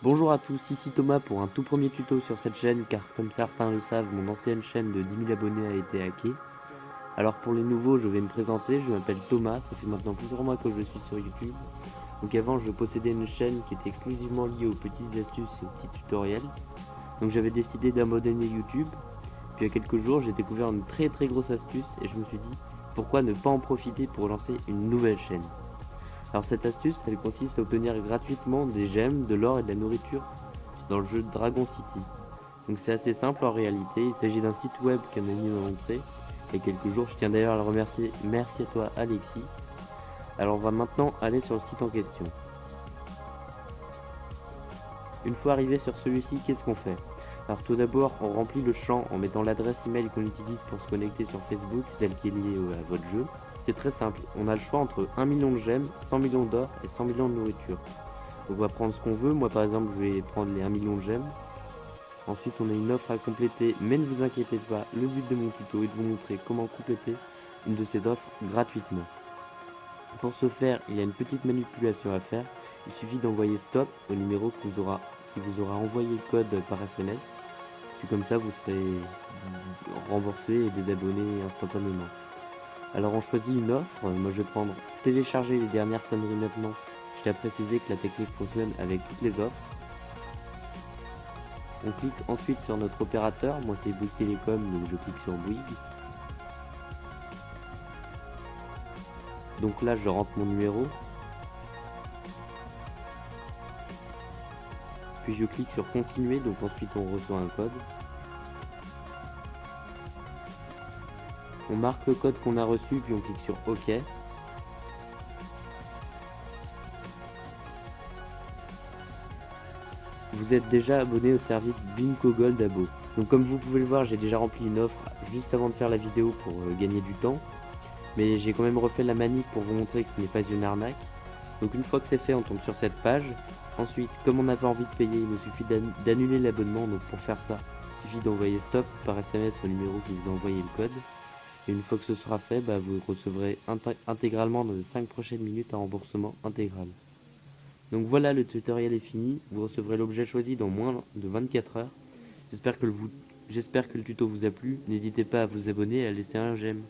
Bonjour à tous, ici Thomas pour un tout premier tuto sur cette chaîne car comme certains le savent, mon ancienne chaîne de 10 000 abonnés a été hackée. Alors pour les nouveaux, je vais me présenter, je m'appelle Thomas, ça fait maintenant plusieurs mois que je suis sur YouTube. Donc avant, je possédais une chaîne qui était exclusivement liée aux petites astuces et aux petits tutoriels. Donc j'avais décidé d'abandonner YouTube. Puis il y a quelques jours, j'ai découvert une très grosse astuce et je me suis dit pourquoi ne pas en profiter pour lancer une nouvelle chaîne. Alors cette astuce, elle consiste à obtenir gratuitement des gemmes, de l'or et de la nourriture dans le jeu Dragon City. Donc c'est assez simple en réalité, il s'agit d'un site web qu'un ami m'a montré il y a quelques jours, je tiens d'ailleurs à le remercier, merci à toi Alexis. Alors on va maintenant aller sur le site en question. Une fois arrivé sur celui-ci, qu'est-ce qu'on fait? Alors tout d'abord, on remplit le champ en mettant l'adresse email qu'on utilise pour se connecter sur Facebook, celle qui est liée à votre jeu. C'est très simple, on a le choix entre 1 million de gemmes, 100 millions d'or et 100 millions de nourriture. Donc on va prendre ce qu'on veut, moi par exemple je vais prendre les 1 million de gemmes. Ensuite on a une offre à compléter, mais ne vous inquiétez pas, le but de mon tuto est de vous montrer comment compléter une de ces offres gratuitement. Pour ce faire, il y a une petite manipulation à faire, il suffit d'envoyer stop au numéro qui vous aura envoyé le code par SMS. Puis comme ça vous serez remboursé et désabonné instantanément. Alors on choisit une offre, moi je vais prendre télécharger les dernières sonneries maintenant. Je t'ai précisé que la technique fonctionne avec toutes les offres. On clique ensuite sur notre opérateur, moi c'est Bouygues Télécom donc je clique sur Bouygues. Donc là je rentre mon numéro. Puis je clique sur continuer, donc ensuite on reçoit un code. On marque le code qu'on a reçu, puis on clique sur OK. Vous êtes déjà abonné au service Bingo Gold Abo. Donc comme vous pouvez le voir, j'ai déjà rempli une offre juste avant de faire la vidéo pour gagner du temps. Mais j'ai quand même refait la manip pour vous montrer que ce n'est pas une arnaque. Donc une fois que c'est fait, on tombe sur cette page. Ensuite, comme on n'a pas envie de payer, il nous suffit d'annuler l'abonnement. Donc pour faire ça, il suffit d'envoyer stop par SMS au numéro qui vous a envoyé le code. Et une fois que ce sera fait, vous recevrez intégralement dans les 5 prochaines minutes un remboursement intégral. Donc voilà, le tutoriel est fini. Vous recevrez l'objet choisi dans moins de 24 heures. J'espère que le tuto vous a plu. N'hésitez pas à vous abonner et à laisser un j'aime.